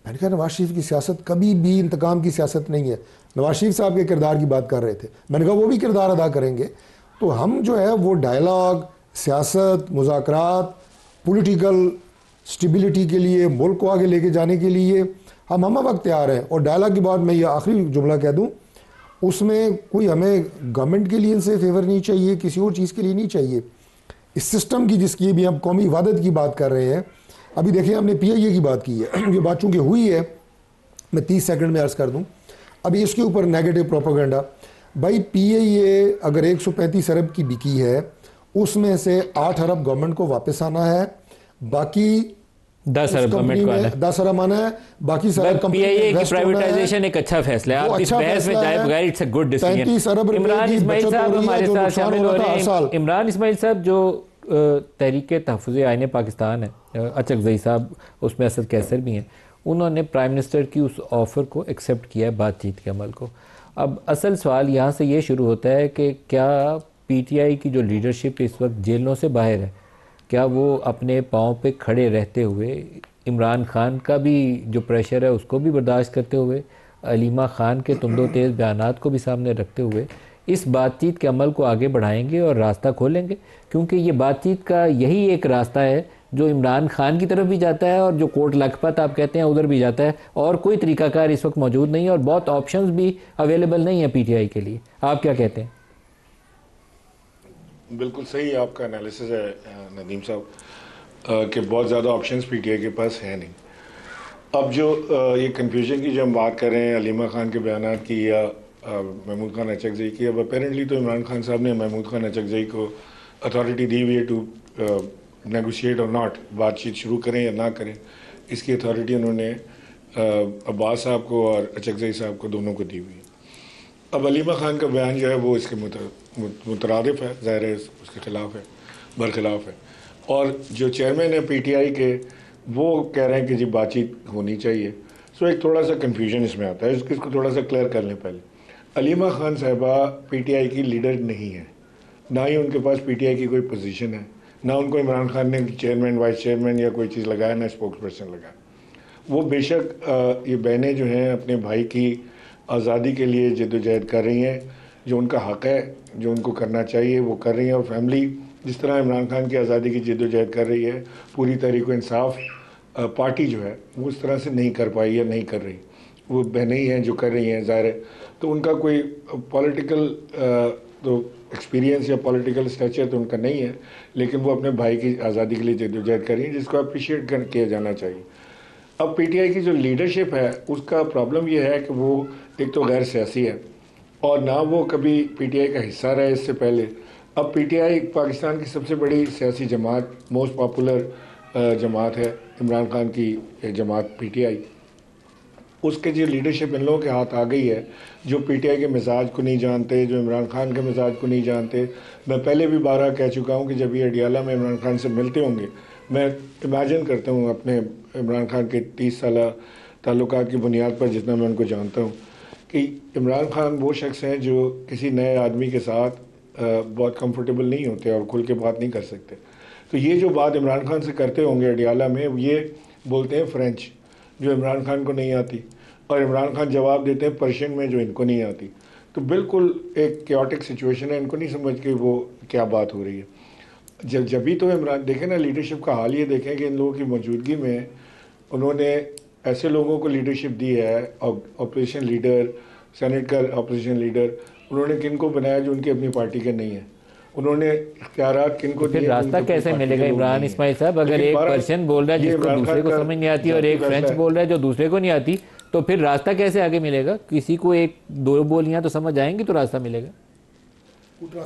मैंने कहा नवाज शरीफ की सियासत कभी भी इंतकाम की सियासत नहीं है, नवाज शरीफ साहब के किरदार की बात कर रहे थे। मैंने कहा वो भी किरदार अदा करेंगे। तो हम जो है वो डायलॉग, सियासत, मुज़ाकरात, पॉलिटिकल स्टेबिलिटी के लिए, मुल्क को आगे लेके जाने के लिए हम वक्त तैयार हैं। और डायलॉग के बाद मैं ये आखिरी जुमला कह दूँ, उसमें कोई हमें गवर्नमेंट के लिए से फेवर नहीं चाहिए, किसी और चीज़ के लिए नहीं चाहिए। इस सिस्टम की, जिसकी भी हम कौमी इबादत की बात कर रहे हैं, अभी देखिए हमने PIA की बात की है, ये बात चूँकि हुई है, मैं 30 सेकंड में अर्ज़ कर दूँ। अभी इसके ऊपर नेगेटिव प्रोपेगेंडा, भाई PIA अगर 135 अरब की बिकी है, उसमें से 8 अरब गवर्नमेंट को वापस आना है, बाकी 10 अरब गवर्नमेंट को आना है, 10 अरब आना है, बाकी सारा PIA की प्राइवेटाइजेशन एक अच्छा फैसला है। आप इस बहस में जाए बगैर, it's a good decision. Imran Ismail साहब हमारे साथ शामिल हो रहे हैं। इमरान इस्माइल साहब, जो तहरीक तहफ़्फ़ुज़ आईन पाकिस्तान है, अचकज़ई साहब उसमें असद कैसर भी हैं, उन्होंने प्राइम मिनिस्टर की उस ऑफ़र को एक्सेप्ट किया है, बातचीत के अमल को। अब असल सवाल यहाँ से ये शुरू होता है कि क्या पीटीआई की जो लीडरशिप इस वक्त जेलों से बाहर है, क्या वो अपने पाँव पे खड़े रहते हुए इमरान खान का भी जो प्रेशर है उसको भी बर्दाश्त करते हुए, अलीमा खान के तुंदो तेज़ बयानात को भी सामने रखते हुए इस बातचीत के अमल को आगे बढ़ाएंगे और रास्ता खोलेंगे? क्योंकि ये बातचीत का यही एक रास्ता है जो इमरान खान की तरफ भी जाता है और जो कोट लखपत आप कहते हैं उधर भी जाता है, और कोई तरीकाकार इस वक्त मौजूद नहीं है और बहुत ऑप्शंस भी अवेलेबल नहीं है पीटीआई के लिए। आप क्या कहते हैं? बिल्कुल सही आपका एनालिसिस है नदीम साहब कि बहुत ज़्यादा ऑप्शंस पीटीआई के पास है नहीं। अब जो ये कन्फ्यूजन की जो हम बात कर रहे हैं अलीमा खान के बयान की या महमूद खान अचकज़ई की, अब अपेरेंटली तो इमरान खान साहब ने महमूद खान अचकज़ई को अथॉरिटी दी हुई है टू नेगोशिएट और नॉट, बातचीत शुरू करें या ना करें, इसकी अथॉरिटी उन्होंने अब्बास साहब को और अचकज़ई साहब को दोनों को दी हुई है। अब अलीमा खान का बयान जो है वो इसके मुतरादिफ है, ज़ाहिर है उसके खिलाफ है, बरखिलाफ है। और जो चेयरमैन है पीटीआई के वो कह रहे हैं कि जी बातचीत होनी चाहिए। सो एक थोड़ा सा कन्फ्यूजन इसमें आता है, इसको थोड़ा सा क्लियर कर लें पहले। अलीमा खान साहिबा पीटीआई की लीडर नहीं है, ना ही उनके पास पीटीआई की कोई पोजीशन है, ना उनको इमरान खान ने चेयरमैन वाइस चेयरमैन या कोई चीज़ लगाया, ना स्पोक्स पर्सन लगाया। वो बेशक ये बहनें जो हैं अपने भाई की आज़ादी के लिए जद्दोजहद कर रही हैं, जो उनका हक़ है, जो उनको करना चाहिए वो कर रही हैं। और फैमिली जिस तरह इमरान खान की आज़ादी की जद्दोजहद कर रही है, पूरी तहरीक इंसाफ पार्टी जो है वो उस तरह से नहीं कर पाई या नहीं कर रही, वो बहनें ही हैं जो कर रही हैं, ज़ाहिर है। तो उनका कोई पॉलिटिकल तो एक्सपीरियंस या पॉलिटिकल स्ट्रक्चर तो उनका नहीं है, लेकिन वो अपने भाई की आज़ादी के लिए जद्दोजहद कर रही हैं, जिसको अप्रिशिएट किया जाना चाहिए। अब पीटीआई की जो लीडरशिप है उसका प्रॉब्लम ये है कि वो एक तो गैर सियासी है और ना वो कभी पीटीआई का हिस्सा रहे इससे पहले। अब पीटीआई पाकिस्तान की सबसे बड़ी सियासी जमात, मोस्ट पॉपुलर जमात है इमरान खान की जमात पीटीआई, उसके जो लीडरशिप इन लोगों के हाथ आ गई है, जो पीटीआई के मिजाज को नहीं जानते, जो इमरान खान के मिजाज को नहीं जानते। मैं पहले भी बारहा कह चुका हूँ कि जब ये अडियाला में इमरान खान से मिलते होंगे, मैं इमेजिन करता हूँ अपने इमरान खान के 30 साल ताल्लुकात की बुनियाद पर जितना मैं उनको जानता हूँ कि इमरान खान वो शख्स हैं जो किसी नए आदमी के साथ बहुत कंफर्टेबल नहीं होते और खुल के बात नहीं कर सकते। तो ये जो बात इमरान खान से करते होंगे अडियाला में, ये बोलते हैं फ्रेंच जो इमरान खान को नहीं आती, और इमरान खान जवाब देते हैं पर्शियन में जो इनको नहीं आती। तो बिल्कुल एक कैओटिक सिचुएशन है, इनको नहीं समझ के वो क्या बात हो रही है। जब भी तो इमरान देखें ना, लीडरशिप का हाल ये देखें कि इन लोगों की मौजूदगी में उन्होंने ऐसे लोगों को लीडरशिप दी है, अपोजिशन लीडर, सेनेट का अपोजिशन लीडर, उन्होंने किन को बनाया जो उनकी अपनी पार्टी के नहीं है, उन्होंने इख्तियारात किन को दिए। रास्ता कैसे मिलेगा इमरान इस्माइल साहब? अगर एक पर्सन बोल रहा है जिसको दूसरे को समझ नहीं आती और एक फ्रेंच बोल रहा है जो दूसरे को नहीं आती, तो फिर रास्ता कैसे आगे मिलेगा? किसी को एक दो बोलियां तो समझ आएंगी तो रास्ता मिलेगा।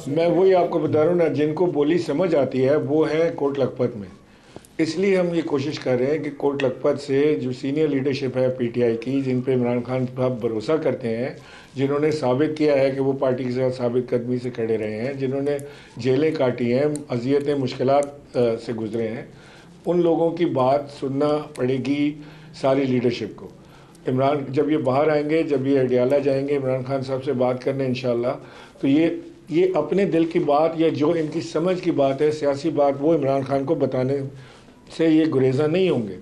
मैं वही आपको बता रहा हूँ ना, जिनको बोली समझ आती है वो है कोट लखपत में। इसलिए हम ये कोशिश कर रहे हैं कि कोट लखपत से जो सीनियर लीडरशिप है पीटीआई की, जिन पे इमरान खान साहब भरोसा करते हैं, जिन्होंने साबित किया है कि वो पार्टी के साथ साबित कदमी से खड़े रहे हैं, जिन्होंने जेलें काटी हैं, अजियतें मुश्किलात से गुजरे हैं, उन लोगों की बात सुनना पड़ेगी सारी लीडरशिप को। इमरान जब ये बाहर आएंगे, जब ये अडियाला जाएंगे इमरान खान साहब से बात करने इंशाल्लाह, तो ये अपने दिल की बात या जो इनकी समझ की बात है, सियासी बात, वो इमरान खान को बताने से ये गुरेजा नहीं होंगे,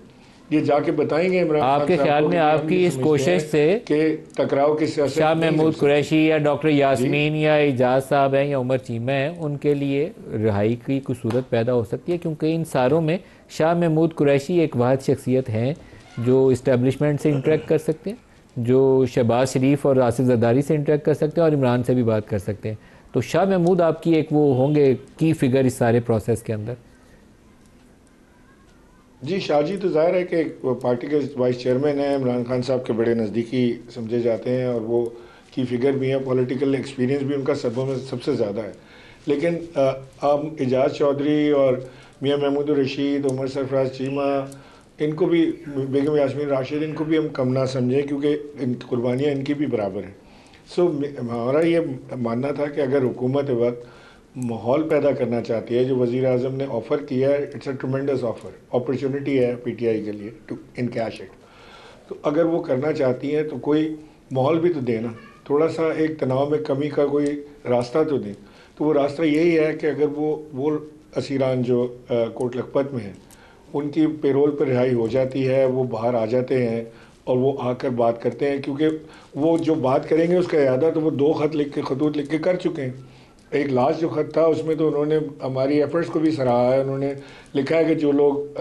ये जाके बताएंगे इमरान खान। आपके ख्याल में आपकी इस कोशिश से कि टकराव की सियासत, शाह महमूद कुरैशी या डॉक्टर यास्मीन या एजाज साहब हैं या उमर चीमा हैं, उनके लिए रिहाई की कोई सूरत पैदा हो सकती है? क्योंकि इन सारों में शाह महमूद कुरैशी एक वाहिद शख्सियत हैं जो इस्टेब्लिशमेंट से इंटरेक्ट कर सकते हैं, जो शहबाज शरीफ और आसिफ जरदारी से इंटरेक्ट कर सकते हैं और इमरान से भी बात कर सकते हैं। तो शाह महमूद आपकी एक वो होंगे की फिगर इस सारे प्रोसेस के अंदर। जी, शाहजी तो जाहिर है कि पार्टी के वाइस चेयरमैन हैं, इमरान खान साहब के बड़े नज़दीकी समझे जाते हैं और वो की फिगर भी हैं, पॉलिटिकल एक्सपीरियंस भी उनका सबों में सबसे ज़्यादा है। लेकिन अब एजाज चौधरी और मियाँ महमूद रशीद, उमर सरफराज चीमा, इनको भी, बेगम यास्मीन राशिद, इनको भी हम कम ना समझें क्योंकि इन कुर्बानियाँ इनकी भी बराबर हैं। सो हमारा ये मानना था कि अगर हुकूमत वक्त माहौल पैदा करना चाहती है, जो वज़ीर आज़म ने ऑफ़र किया है, it's a tremendous offer, opportunity है पीटीआई के लिए टू इनकैश इट। तो अगर वो करना चाहती हैं तो कोई माहौल भी तो देना, थोड़ा सा एक तनाव में कमी का कोई रास्ता तो दें। तो वो रास्ता यही है कि अगर वो असीरान जो कोट लखपत में हैं उनकी पेरोल पर रिहाई हो जाती है, वो बाहर आ जाते हैं और वो आकर बात करते हैं, क्योंकि वो जो बात करेंगे उसका इरादा तो वो 2 खतूत लिख के कर चुके हैं। एक लास्ट जो ख़त था उसमें तो उन्होंने हमारी एफर्ट्स को भी सराहा है। उन्होंने लिखा है कि जो लोग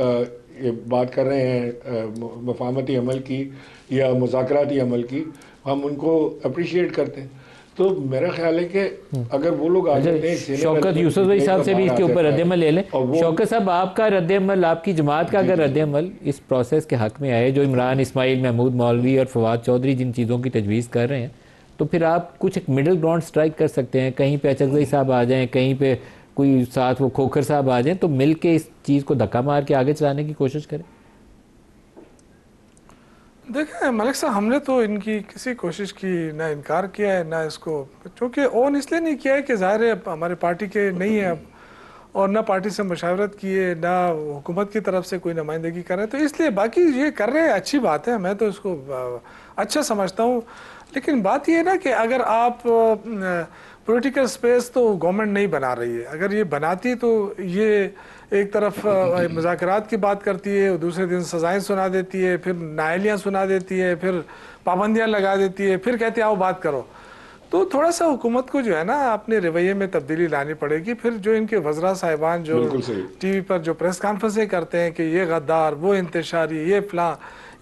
ये बात कर रहे हैं मफाहमती अमल की या मुज़ाकराती अमल की, हम उनको अप्रिशिएट करते हैं। तो मेरा ख्याल है कि अगर वो लोग आ जाते हैं, शौकत यूसुफ भाई साहब से भी इसके ऊपर रद्दअमल ले लें। शौकत साहब, आपका रद्दअमल, आपकी जमात का अगर रद्दअमल इस प्रोसेस के हक़ में आए, जो इमरान इस्माइल, महमूद मौलवी और फवाद चौधरी जिन चीज़ों की तजवीज़ कर रहे हैं, तो फिर आप कुछ एक मिडिल ग्राउंड स्ट्राइक कर सकते हैं। कहीं पे अचकज़ई साहब आ जाएं, कहीं पे कोई साथ वो खोखर साहब आ जाएं, तो मिल के इस चीज़ को धक्का मार के आगे चलाने की कोशिश करें। देखें मलिक साहब, हमने तो इनकी किसी कोशिश की ना इनकार किया है, ना इसको, क्योंकि ओन इसलिए नहीं किया है कि ज़ाहिर है हमारे पार्टी के नहीं है अब, और ना पार्टी से मशावरत किए, ना हुकूमत की तरफ से कोई नुमाइंदगी कर रहे हैं, तो इसलिए बाकी ये कर रहे हैं, अच्छी बात है, मैं तो इसको अच्छा समझता हूँ। लेकिन बात ये है ना कि अगर आप पॉलिटिकल स्पेस तो गवर्नमेंट नहीं बना रही है, अगर ये बनाती तो ये एक तरफ मुज़ाकरात की बात करती है, दूसरे दिन सज़ाएं सुना देती है, फिर नाअहलियाँ सुना देती है, फिर पाबंदियाँ लगा देती है, फिर कहते हैं आओ बात करो। तो थोड़ा सा हुकूमत को जो है ना अपने रवैये में तब्दीली लानी पड़ेगी। फिर जो इनके वज़रा साहिबान जो टीवी पर जो प्रेस कॉन्फ्रेंसें करते हैं कि ये गद्दार, वो इंतशारी, ये फलां,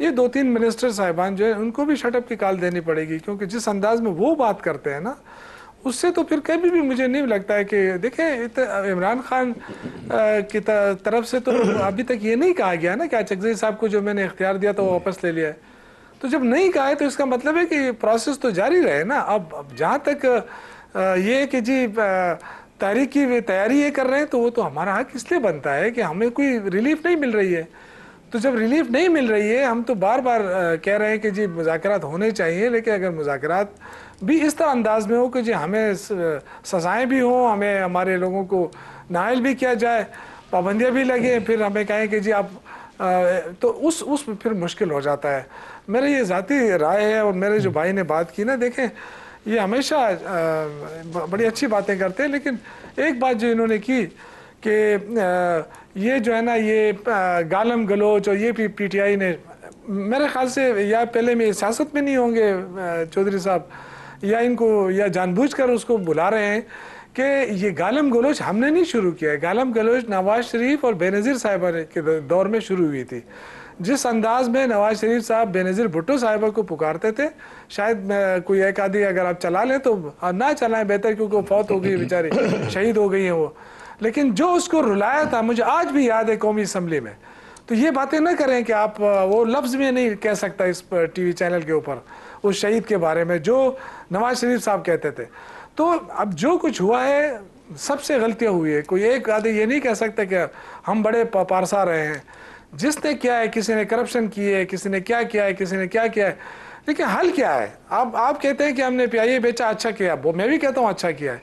ये 2-3 मिनिस्टर साहिबान जो है उनको भी शटअप की कॉल देनी पड़ेगी, क्योंकि जिस अंदाज में वो बात करते हैं ना, उससे तो फिर कभी भी मुझे नहीं लगता है कि देखें इमरान खान की तरफ से तो अभी तक ये नहीं कहा गया ना कि अचकज़ई साहब को जो मैंने इख्तियार दिया था वो वापस ले लिया है। तो जब नहीं कहा है तो इसका मतलब है कि प्रोसेस तो जारी रहे ना। अब जहाँ तक ये कि जी तारीख की तैयारी ये कर रहे हैं, तो वो तो हमारा हक इसलिए बनता है कि हमें कोई रिलीफ नहीं मिल रही है। तो जब रिलीफ नहीं मिल रही है, हम तो बार बार कह रहे हैं कि जी मुज़ाकरात होने चाहिए, लेकिन अगर मुज़ाकरात भी इस तरह अंदाज में हो कि जी हमें सज़ाएँ भी हों, हमें हमारे लोगों को नाइल भी किया जाए, पाबंदियाँ भी लगे, फिर हमें कहें कि जी आप तो उस फिर मुश्किल हो जाता है। मेरी ये ज़ाती राय है, और मेरे जो भाई ने बात की ना, देखें ये हमेशा बड़ी अच्छी बातें करते हैं, लेकिन एक बात जो इन्होंने की कि ये जो है ना ये गालम गलोच और ये पीटीआई ने, मेरे ख्याल से या पहले में सियासत में नहीं होंगे चौधरी साहब, या इनको या जानबूझकर उसको बुला रहे हैं कि ये गालम गलोच हमने नहीं शुरू किया है। गालम गलोच नवाज शरीफ और बेनज़ीर साहिबा के दौर में शुरू हुई थी। जिस अंदाज में नवाज शरीफ साहब बेनज़ीर भुट्टो साहिबा को पुकारते थे, शायद कोई एक आदि अगर आप चला लें तो ना चलाएं बेहतर, क्योंकि वो फौत हो गई बेचारी, शहीद हो गई हैं वो। लेकिन जो उसको रुलाया था, मुझे आज भी याद है कौमी असम्बली में। तो ये बातें ना करें कि आप वो लफ्ज़ में नहीं कह सकता इस टीवी चैनल के ऊपर उस शहीद के बारे में जो नवाज शरीफ साहब कहते थे। तो अब जो कुछ हुआ है सबसे गलतियाँ हुई है, कोई एक आदमी ये नहीं कह सकता कि हम बड़े पारसा रहे हैं। जिसने किया है, किसी ने करप्शन की है, किसी ने क्या किया है, किसी ने क्या किया है, लेकिन हल क्या है? आप कहते हैं कि हमने पीआईए बेचा, अच्छा किया, वो मैं भी कहता हूँ अच्छा किया है,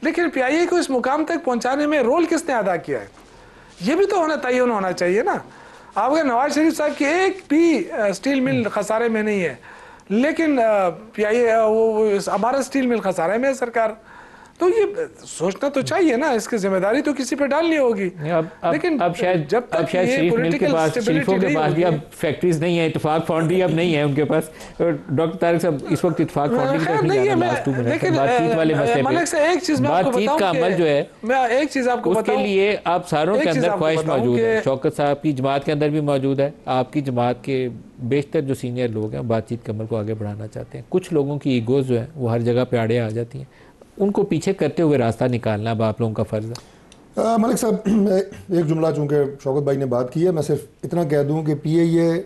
लेकिन पीआईए को इस मुकाम तक पहुँचाने में रोल किसने अदा किया है, ये भी तो तयन होना चाहिए ना। आप अगर नवाज शरीफ साहब की एक भी स्टील मिल खसारे में नहीं है, लेकिन पीआईए वो हमारा स्टील मिल खसारे में है सरकार, तो ये सोचना तो चाहिए ना, इसकी जिम्मेदारी तो किसी पे डालनी होगी। लेकिन अब शायद शरीफ मिल के पास, शरीफों के पास भी अब फैक्ट्रीज नहीं है, इत्तेफाक फाउंड्री अब नहीं है उनके पास। डॉक्टर तारिक साहब इस वक्त इत्तेफाक फाउंड्री की तरफ नहीं है, लेकिन बातचीत वाले मसले पे बातचीत का अमल जो है, मैं एक चीज आपको उसके लिए आप सारों के अंदर ख्वाहिश मौजूद है। शौकत साहब की जमात के अंदर भी मौजूद है, आपकी जमात के बेशतर जो सीनियर लोग हैं बातचीत के अमल को आगे बढ़ाना चाहते हैं। कुछ लोगों की ईगोज जो है वो हर जगह पे आड़े आ जाती हैं, उनको पीछे करते हुए रास्ता निकालना अब आप लोगों का फ़र्ज़ है। मलिक साहब, एक जुमला चूँकि शौकत भाई ने बात की है, मैं सिर्फ इतना कह दूँ कि पीआईए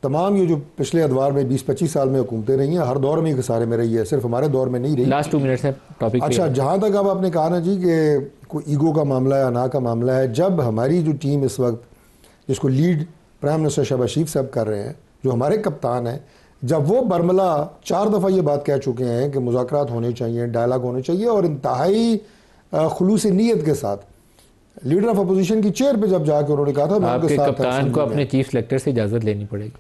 तमाम ये जो पिछले अदवार में 20-25 साल में हुकूमतें रही हैं, हर दौर में खसारे में रही है, सिर्फ हमारे दौर में नहीं रही। लास्ट 2 मिनट से टॉपिक। अच्छा, जहाँ तक अब आपने कहा ना जी कि कोई ईगो का मामला है, अना का मामला है, जब हमारी जो टीम इस वक्त जिसको लीड प्राइम मिनिस्टर शहबाज शरीफ साहब कर रहे हैं, जो हमारे कप्तान हैं, जब वो बरमला 4 दफ़ा ये बात कह चुके हैं कि मुज़ाकरात होने चाहिए, डायलॉग होने चाहिए, और इंतहाई खुलूस नीयत के साथ लीडर ऑफ अपोजिशन की चेयर पे जब जाके उन्होंने कहा था मैं उनके आपके साथ कप्तान को अपने चीफ सेलेक्टर से इजाज़त लेनी पड़ेगी।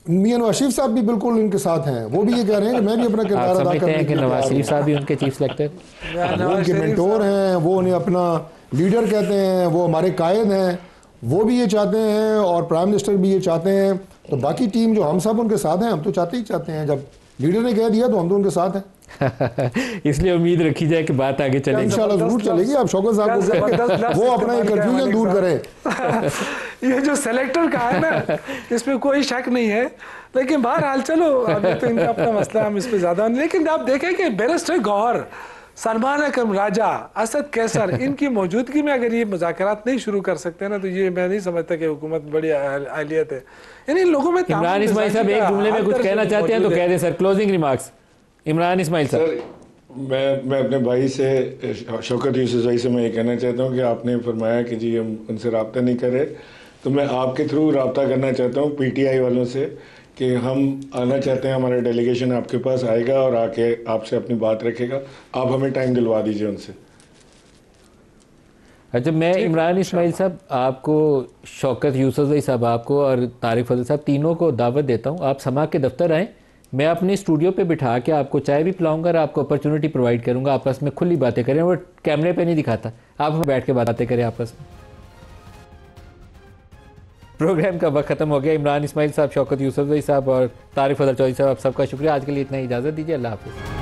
मियां नवाज शरीफ साहब भी बिल्कुल इनके साथ हैं, वो भी ये कह रहे हैं कि मैं भी अपना किरदार आप अदा समझते करने हैं के कि लिए नवाज तैयार शरीफ हूं। साहब भी उनके चीफ सेलेक्टर? वो उनके मेंटोर हैं, वो उन्हें अपना लीडर कहते हैं, वो हमारे कायद हैं, वो भी ये चाहते हैं और प्राइम मिनिस्टर भी ये चाहते हैं। तो बाकी टीम जो हम सब उनके साथ हैं, हम तो चाहते ही चाहते हैं, जब लीडर ने कह दिया तो हम तो उनके साथ हैं। इसलिए उम्मीद रखी जाए कि बात आगे चलेगी। इंशाल्लाह जरूर चलेगी। आप शौकत साहब को कहें वो अपना ये कंफ्यूजन दूर करें। ये जो सेलेक्टर का है ना, इसमें कोई शक नहीं है, लेकिन बहरहाल चलो अभी तो इनका अपना मसला, हम इस पर ज्यादा नहीं। लेकिन आप देखें कि बैरिस्टर गौहर, सलमान अकरम राजा, असद कैसर, इनकी मौजूदगी में अगर ये मुज़ाकरात नहीं शुरू कर सकते ना, तो ये मैं नहीं समझता कि हुकूमत बड़ी अहलियत है। यानी इन लोगों में इमरान इस्माइल साहब एक जुमले में कुछ कहना चाहते हैं तो कह दें sir, closing remarks. Imran Ismail साहब। सर मैं अपने भाई से, शौकत यूसुफ भाई से मैं ये कहना चाहता हूँ कि आपने फरमाया कि जी हम उनसे रब्ता नहीं करें, तो मैं आपके थ्रू रब्ता करना चाहता हूँ PTI वालों से कि हम आना चाहते हैं, हमारा डेलीगेशन आपके पास आएगा और आके आपसे अपनी बात रखेगा, आप हमें टाइम दिलवा दीजिए उनसे। अच्छा, मैं इमरान इस्माइल साहब आपको, शौकत यूसुफ भाई साहब आपको और तारिक फजल साहब तीनों को दावत देता हूँ, आप समा के दफ्तर आएँ, मैं अपने स्टूडियो पे बिठा के आपको चाय भी पिलाऊंगा और आपको अपॉर्चुनिटी प्रोवाइड करूंगा, आपस में खुली बातें करें। वो कैमरे पे नहीं दिखाता, आप बैठ के बातें करें आपस में। प्रोग्राम का वक्त खत्म हो गया। इमरान इस्माइल साहब, शौकत यूसुफ भाई साहब और तारिक फजल चौधरी साहब, आप सबका शुक्रिया। आज के लिए इतना ही, इजाज़त दीजिए। अल्लाह हाफ़िज़।